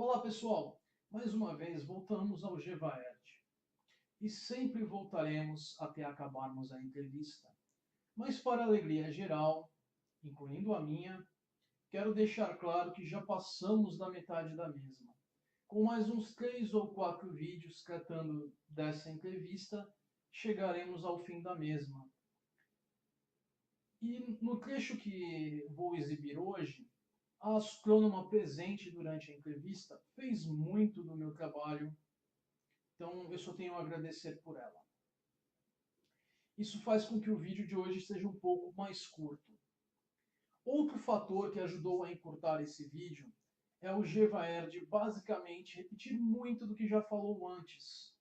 Olá pessoal, mais uma vez voltamos ao GevaERD e sempre voltaremos até acabarmos a entrevista. Mas para a alegria geral, incluindo a minha, quero deixar claro que já passamos da metade da mesma. Com mais uns 3 ou 4 vídeos tratando dessa entrevista, chegaremos ao fim da mesma. E no trecho que vou exibir hoje, a astrônoma presente durante a entrevista fez muito do meu trabalho, então eu só tenho a agradecer por ela. Isso faz com que o vídeo de hoje seja um pouco mais curto. Outro fator que ajudou a encurtar esse vídeo é o GevaERD basicamente repetir muito do que já falou antes.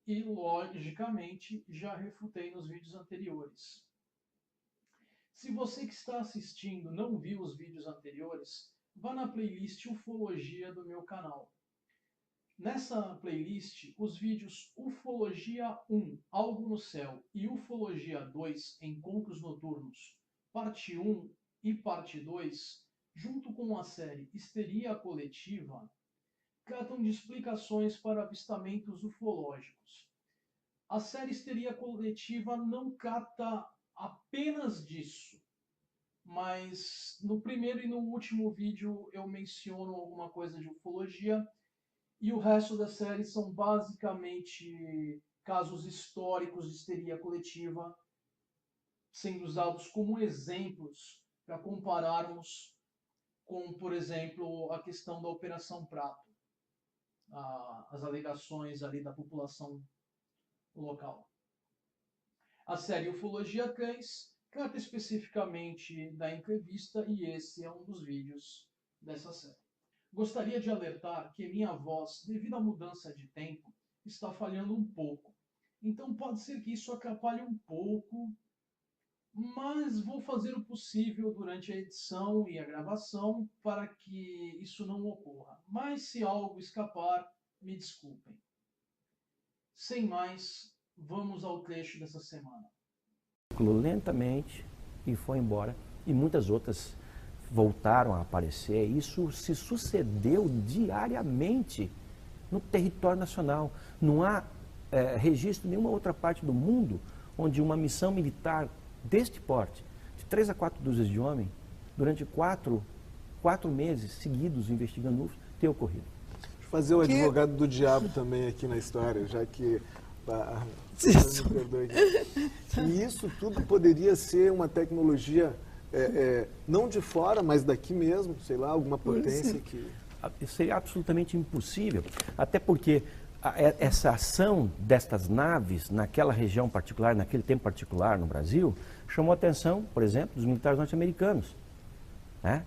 E, logicamente, já refutei nos vídeos anteriores. Se você que está assistindo não viu os vídeos anteriores, vá na playlist Ufologia do meu canal. Nessa playlist, os vídeos Ufologia 1, Algo no Céu, e Ufologia 2, Encontros Noturnos, parte 1 e parte 2, junto com a série Histeria Coletiva, tratam de explicações para avistamentos ufológicos. A série Histeria Coletiva não trata apenas disso, mas no primeiro e no último vídeo eu menciono alguma coisa de ufologia e o resto da série são basicamente casos históricos de histeria coletiva sendo usados como exemplos para compararmos com, por exemplo, a questão da Operação Prato, as alegações ali da população local. A série Ufologia 3 trata especificamente da entrevista e esse é um dos vídeos dessa série. Gostaria de alertar que minha voz, devido à mudança de tempo, está falhando um pouco. Então pode ser que isso atrapalhe um pouco, mas vou fazer o possível durante a edição e a gravação para que isso não ocorra. Mas se algo escapar, me desculpem. Sem mais, vamos ao trecho dessa semana. Lentamente e foi embora, e muitas outras voltaram a aparecer. Isso se sucedeu diariamente no território nacional. Não há registro em nenhuma outra parte do mundo onde uma missão militar deste porte, de 3 a 4 dúzias de homens, durante 4 meses seguidos investigando UFOs, tenha ocorrido. Fazer o advogado do diabo também aqui na história, já que... me perdoe aqui. E isso tudo poderia ser uma tecnologia, não de fora, mas daqui mesmo, sei lá, alguma potência que... Seria absolutamente impossível, até porque essa ação destas naves naquela região particular, naquele tempo particular no Brasil, chamou a atenção, por exemplo, dos militares norte-americanos.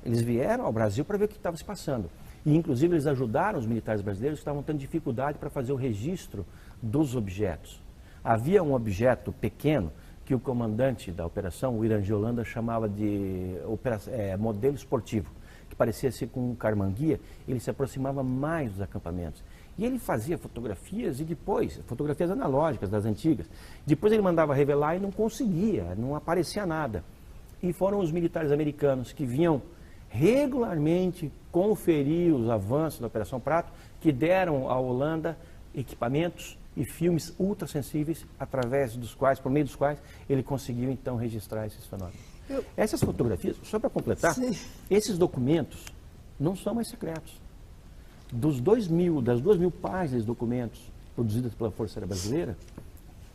Eles vieram ao Brasil para ver o que estava se passando. E, inclusive, eles ajudaram os militares brasileiros que estavam tendo dificuldade para fazer o registro dos objetos. Havia um objeto pequeno que o comandante da operação, o Irã de Holanda, chamava de modelo esportivo, que parecia ser com um carmanguia, ele se aproximava mais dos acampamentos. E ele fazia fotografias e depois, fotografias analógicas das antigas, depois ele mandava revelar e não conseguia, não aparecia nada. E foram os militares americanos que vinham regularmente conferir os avanços da Operação Prato, que deram à Holanda equipamentos e filmes ultrassensíveis, através dos quais, por meio dos quais, ele conseguiu então registrar esses fenômenos. Essas fotografias, só para completar, esses documentos não são mais secretos. Das 2.000 páginas de documentos produzidas pela Força Aérea Brasileira,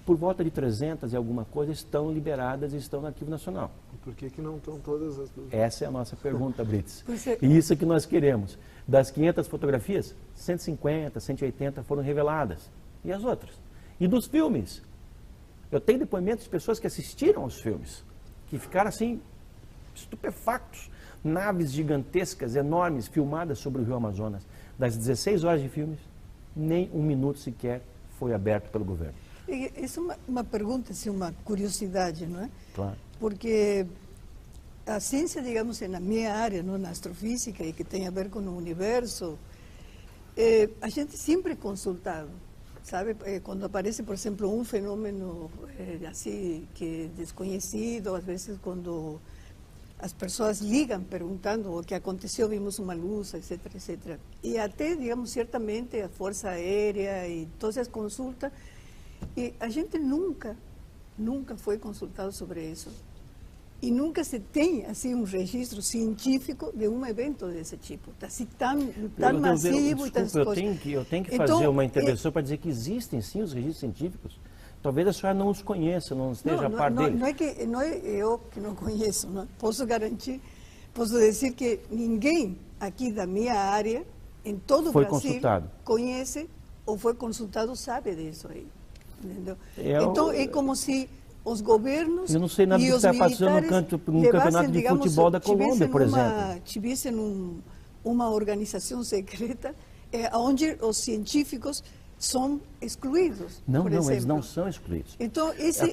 por volta de 300 e alguma coisa estão liberadas e estão no Arquivo Nacional. Por que não estão todas as duas? Essa é a nossa pergunta, Brits. E isso que nós queremos. Das 500 fotografias, 150, 180 foram reveladas. E as outras? E dos filmes? Eu tenho depoimentos de pessoas que assistiram aos filmes, que ficaram assim, estupefactos. Naves gigantescas, enormes, filmadas sobre o Rio Amazonas. Das 16 horas de filmes, nem um minuto sequer foi aberto pelo governo. Isso é uma pergunta, assim, uma curiosidade, não é? Claro. Porque a ciência, digamos, na minha área, não, na astrofísica, e que tem a ver com o universo, a gente sempre é consultado, sabe? Quando aparece, por exemplo, um fenômeno assim, que é desconhecido, às vezes quando as pessoas ligam perguntando o que aconteceu, vimos uma luz, etc, etc. E até, digamos, certamente a Força Aérea e todas as consultas, e a gente nunca foi consultado sobre isso. E nunca se tem assim um registro científico de um evento desse tipo, assim, tão massivo e tão coisas. Eu tenho que fazer uma intervenção para dizer que existem sim os registros científicos. Talvez a senhora não os conheça, não esteja a par deles. Não é eu que não conheço, não. Posso garantir, posso dizer que ninguém aqui da minha área, em todo o Brasil, consultado. Conhece ou foi consultado, sabe disso aí. Entendeu? Então é como se os governos eu não sei nada do que está passando no campeonato de futebol da Colômbia, por exemplo. Tivessem uma organização secreta onde os científicos são excluídos. Não, eles não são excluídos. Então, isso é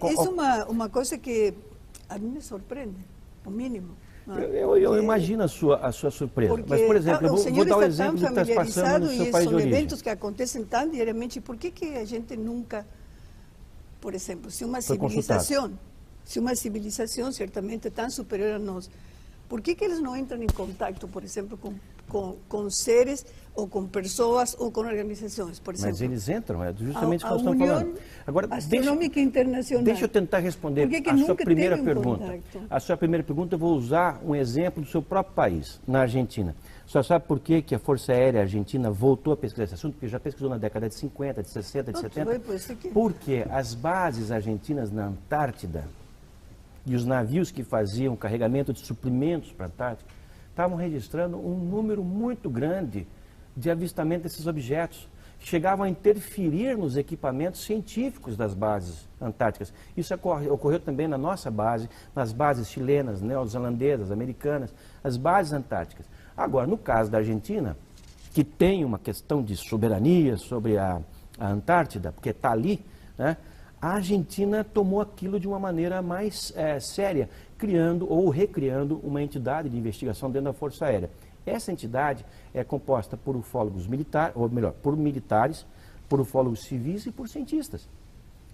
uma coisa que a mim me surpreende, o mínimo. Eu imagino a sua surpresa. Porque, mas, por exemplo, eu vou dar um exemplo do que está passando no seu país de origem. São eventos que acontecem tão diariamente, por que a gente nunca... Por exemplo, se uma civilização certamente tão superior a nós, por que eles não entram em contato, por exemplo, com seres ou com pessoas ou com organizações, por exemplo? Mas eles entram, é justamente o que nós estamos falando. Agora, Astronômica Internacional. Deixa eu tentar responder a sua primeira pergunta. A sua primeira pergunta, eu vou usar um exemplo do seu próprio país, na Argentina. Só sabe por que a Força Aérea Argentina voltou a pesquisar esse assunto? Porque já pesquisou na década de 50, de 60, de 70. Porque as bases argentinas na Antártida e os navios que faziam carregamento de suprimentos para a Antártida estavam registrando um número muito grande de avistamento desses objetos, que chegavam a interferir nos equipamentos científicos das bases antárticas. Isso ocorreu também na nossa base, nas bases chilenas, neozelandesas, americanas, as bases antárticas. Agora, no caso da Argentina, que tem uma questão de soberania sobre a Antártida, porque está ali, né, a Argentina tomou aquilo de uma maneira mais séria, criando ou recriando uma entidade de investigação dentro da Força Aérea. Essa entidade é composta por ufólogos militares, ou melhor, por militares, por ufólogos civis e por cientistas.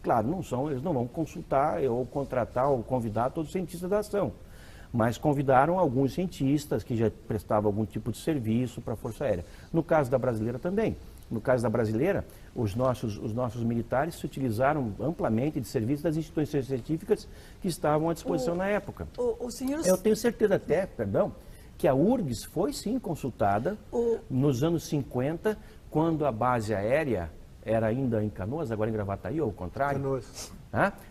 Claro, eles não vão consultar ou contratar ou convidar todos os cientistas da ação, mas convidaram alguns cientistas que já prestavam algum tipo de serviço para a Força Aérea. No caso da brasileira também. No caso da brasileira, os nossos militares se utilizaram amplamente de serviços das instituições científicas que estavam à disposição na época. Eu tenho certeza até, que a URGS foi sim consultada nos anos 50, quando a base aérea era ainda em Canoas, agora em Gravataí, ou ao contrário. Canoas.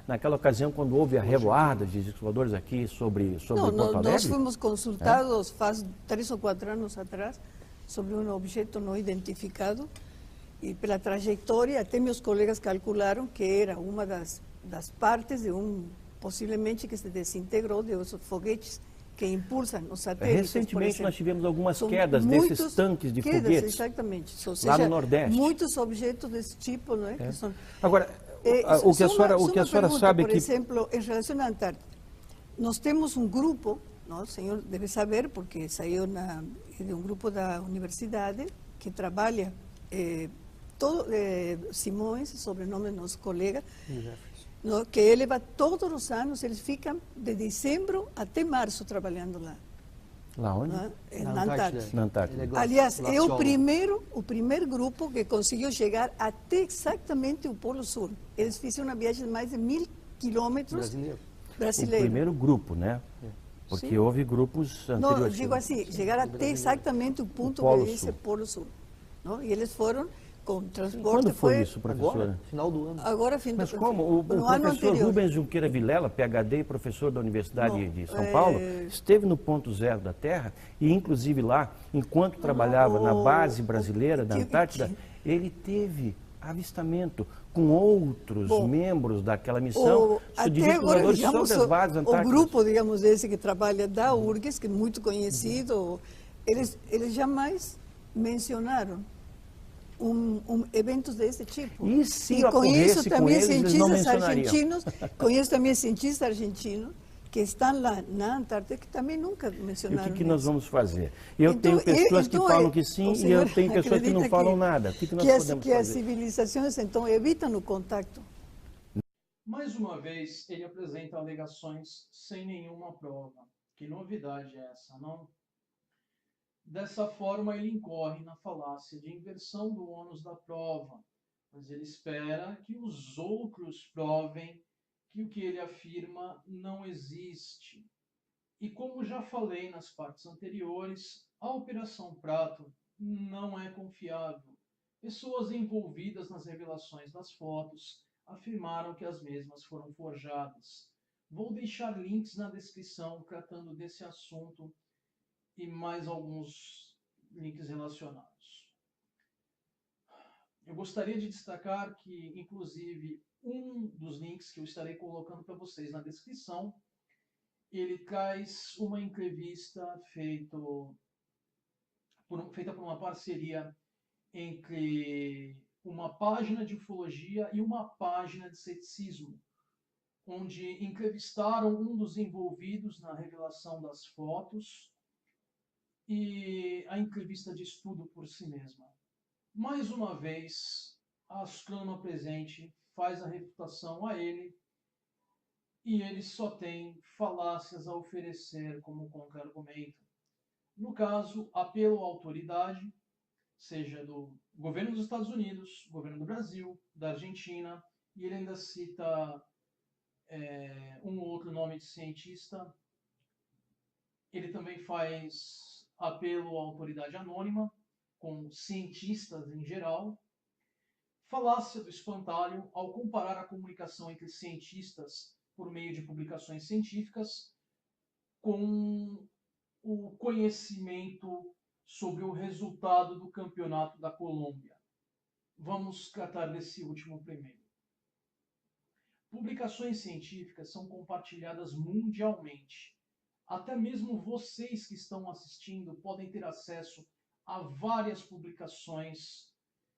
Naquela ocasião, quando houve a revoada de discos aqui sobre Porto Alegre. Nós fomos consultados faz 3 ou 4 anos atrás sobre um objeto não identificado e pela trajetória, até meus colegas calcularam que era uma das partes de possivelmente que se desintegrou de os foguetes que impulsam os satélites. Recentemente nós tivemos algumas quedas desses tanques de foguetes. Exatamente. Ou seja, lá no Nordeste. Muitos objetos desse tipo, não é? Que são... Agora, o que a senhora sabe por exemplo, em relação à Antártida, nós temos um grupo, o senhor deve saber, porque saiu de um grupo da universidade que trabalha, Simões, sobrenome do nosso colega, que ele vai todos os anos, eles ficam de dezembro até março trabalhando lá. Lá onde? Na Antártida. Na Antártida. Aliás, é o primeiro grupo que conseguiu chegar até exatamente o Polo Sul. Eles fizeram uma viagem de mais de 1000 quilômetros. Brasileiro. O primeiro grupo, né? Porque sim, houve grupos anteriores. Não, digo assim, chegar até exatamente o ponto que diz Polo Sul. Não? E eles foram com transporte. Quando foi isso, professora? Agora, final do ano. Agora, fim do ano. Mas como? O professor Rubens Junqueira Vilela, PhD e professor da Universidade de São Paulo, esteve no ponto zero da Terra e, inclusive lá, enquanto trabalhava na base brasileira da Antártida, ele teve avistamento com outros membros daquela missão, até agora, digamos, sobre as bases antárticas. O grupo, digamos, esse que trabalha da URGS, que é muito conhecido, eles jamais mencionaram eventos desse tipo. E se conheço também cientistas argentinos que estão lá na Antártida que também nunca mencionaram. E o que nós vamos fazer? Eu tenho pessoas que falam que sim e eu tenho pessoas que não falam nada. O que nós podemos fazer? Que as civilizações, então, evitam o contato. Mais uma vez, ele apresenta alegações sem nenhuma prova. Que novidade é essa, não? Dessa forma, ele incorre na falácia de inversão do ônus da prova, mas ele espera que os outros provem que o que ele afirma não existe. E como já falei nas partes anteriores, a Operação Prato não é confiável. Pessoas envolvidas nas revelações das fotos afirmaram que as mesmas foram forjadas. Vou deixar links na descrição tratando desse assunto e mais alguns links relacionados. Eu gostaria de destacar que, inclusive, um dos links que eu estarei colocando para vocês na descrição, ele traz uma entrevista feita por uma parceria entre uma página de ufologia e uma página de ceticismo, onde entrevistaram um dos envolvidos na revelação das fotos e a entrevista de estudo por si mesma. Mais uma vez, a Astrônoma Presente faz a refutação a ele e ele só tem falácias a oferecer como contra-argumento. No caso, apelo à autoridade, seja do governo dos Estados Unidos, governo do Brasil, da Argentina, e ele ainda cita um outro nome de cientista. Ele também faz apelo à autoridade anônima, com cientistas em geral. Falácia do espantalho ao comparar a comunicação entre cientistas por meio de publicações científicas com o conhecimento sobre o resultado do campeonato da Colômbia. Vamos tratar desse último primeiro. Publicações científicas são compartilhadas mundialmente. Até mesmo vocês que estão assistindo podem ter acesso a várias publicações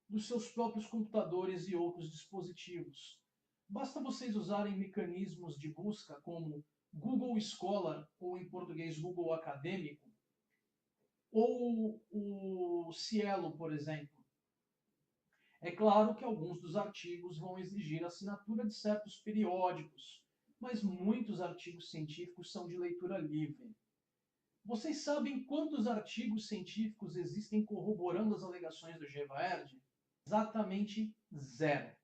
dos seus próprios computadores e outros dispositivos. Basta vocês usarem mecanismos de busca como Google Scholar, ou em português Google Acadêmico, ou o Cielo, por exemplo. É claro que alguns dos artigos vão exigir assinatura de certos periódicos, mas muitos artigos científicos são de leitura livre. Vocês sabem quantos artigos científicos existem corroborando as alegações do Gevaerd? Exatamente 0.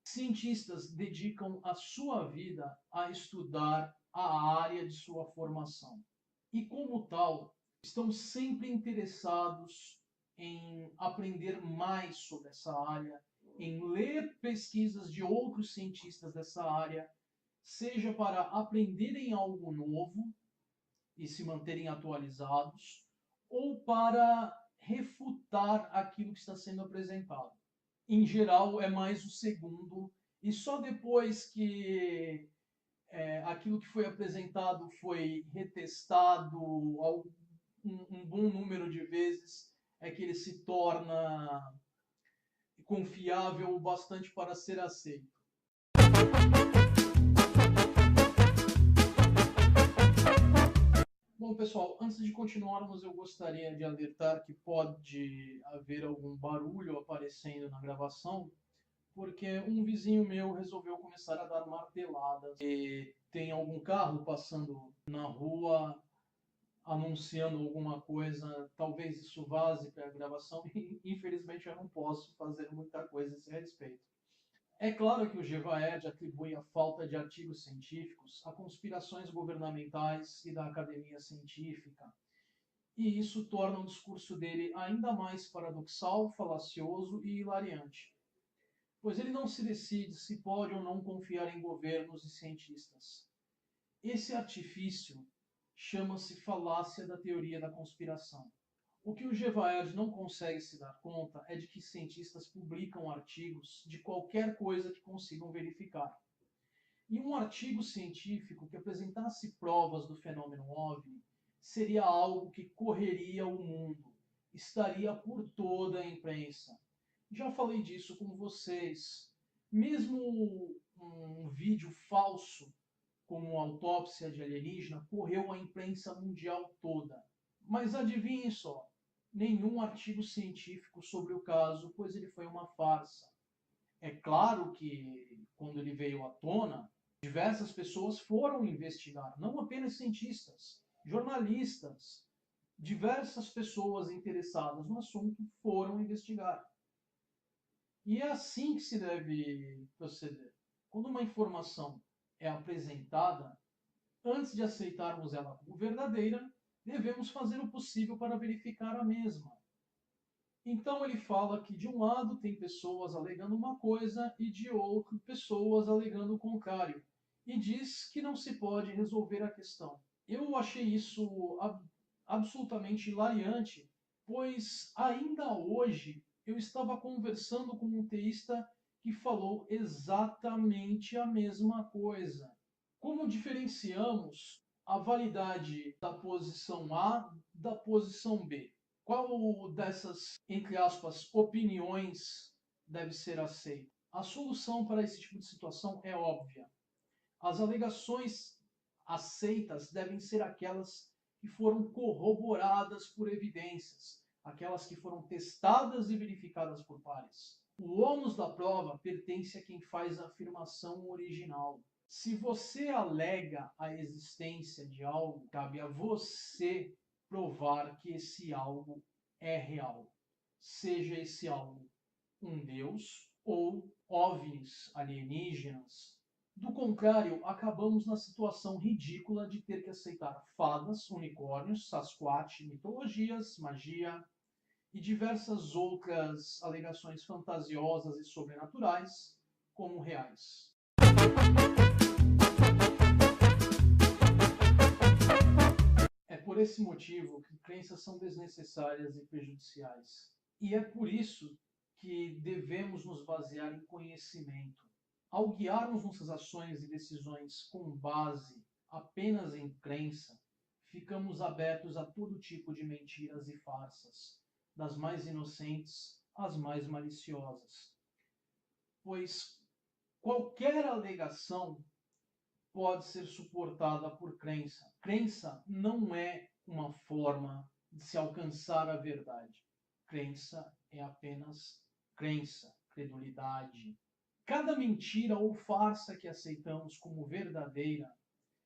Cientistas dedicam a sua vida a estudar a área de sua formação. E, como tal, estão sempre interessados em aprender mais sobre essa área, em ler pesquisas de outros cientistas dessa área, seja para aprenderem algo novo e se manterem atualizados, ou para refutar aquilo que está sendo apresentado. Em geral, é mais o segundo, e só depois que aquilo que foi apresentado foi retestado um bom número de vezes, é que ele se torna confiável o bastante para ser aceito. Bom, pessoal, antes de continuarmos, eu gostaria de alertar que pode haver algum barulho aparecendo na gravação, porque um vizinho meu resolveu começar a dar marteladas e tem algum carro passando na rua anunciando alguma coisa. Talvez isso vaze para a gravação e infelizmente eu não posso fazer muita coisa a esse respeito. É claro que o Gevaerd atribui a falta de artigos científicos a conspirações governamentais e da academia científica, e isso torna o discurso dele ainda mais paradoxal, falacioso e hilariante, pois ele não se decide se pode ou não confiar em governos e cientistas. Esse artifício chama-se falácia da teoria da conspiração. O que o Gevaerd não consegue se dar conta é de que cientistas publicam artigos de qualquer coisa que consigam verificar. E um artigo científico que apresentasse provas do fenômeno OVNI seria algo que correria o mundo, estaria por toda a imprensa. Já falei disso com vocês. Mesmo um vídeo falso, como autópsia de alienígena, correu a imprensa mundial toda. Mas adivinhem só, nenhum artigo científico sobre o caso, pois ele foi uma farsa. É claro que, quando ele veio à tona, diversas pessoas foram investigar, não apenas cientistas. Jornalistas, diversas pessoas interessadas no assunto foram investigar. E é assim que se deve proceder. Quando uma informação é apresentada, antes de aceitarmos ela como verdadeira, devemos fazer o possível para verificar a mesma. Então ele fala que de um lado tem pessoas alegando uma coisa e de outro pessoas alegando o contrário. E diz que não se pode resolver a questão. Eu achei isso absolutamente hilariante, pois ainda hoje eu estava conversando com um teísta que falou exatamente a mesma coisa. Como diferenciamos a validade da posição A da posição B? Qual dessas, entre aspas, opiniões deve ser aceita? A solução para esse tipo de situação é óbvia. As alegações aceitas devem ser aquelas que foram corroboradas por evidências, aquelas que foram testadas e verificadas por pares. O ônus da prova pertence a quem faz a afirmação original. Se você alega a existência de algo, cabe a você provar que esse algo é real. Seja esse algo um deus ou OVNIs alienígenas. Do contrário, acabamos na situação ridícula de ter que aceitar fadas, unicórnios, Sasquatch, mitologias, magia e diversas outras alegações fantasiosas e sobrenaturais como reais. É por esse motivo que crenças são desnecessárias e prejudiciais. E é por isso que devemos nos basear em conhecimento. Ao guiarmos nossas ações e decisões com base apenas em crença, ficamos abertos a todo tipo de mentiras e farsas, das mais inocentes às mais maliciosas. Pois qualquer alegação pode ser suportada por crença. Crença não é uma forma de se alcançar a verdade. Crença é apenas crença, credulidade. Cada mentira ou farsa que aceitamos como verdadeira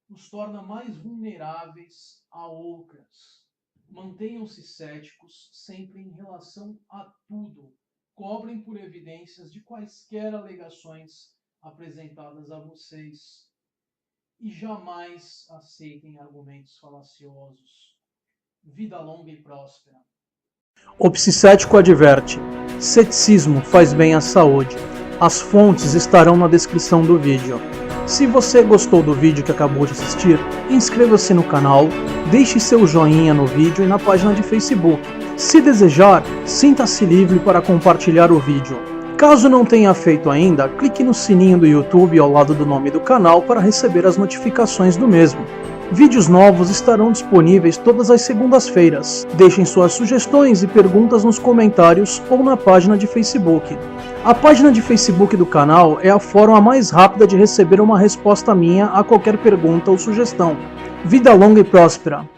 nos torna mais vulneráveis a outras. Mantenham-se céticos sempre em relação a tudo. Cobrem por evidências de quaisquer alegações apresentadas a vocês. E jamais aceitem argumentos falaciosos. Vida longa e próspera. O psicético adverte: ceticismo faz bem à saúde. As fontes estarão na descrição do vídeo. Se você gostou do vídeo que acabou de assistir, inscreva-se no canal, deixe seu joinha no vídeo e na página de Facebook. Se desejar, sinta-se livre para compartilhar o vídeo. Caso não tenha feito ainda, clique no sininho do YouTube ao lado do nome do canal para receber as notificações do mesmo. Vídeos novos estarão disponíveis todas as segundas-feiras. Deixem suas sugestões e perguntas nos comentários ou na página de Facebook. A página de Facebook do canal é a forma mais rápida de receber uma resposta minha a qualquer pergunta ou sugestão. Vida longa e próspera!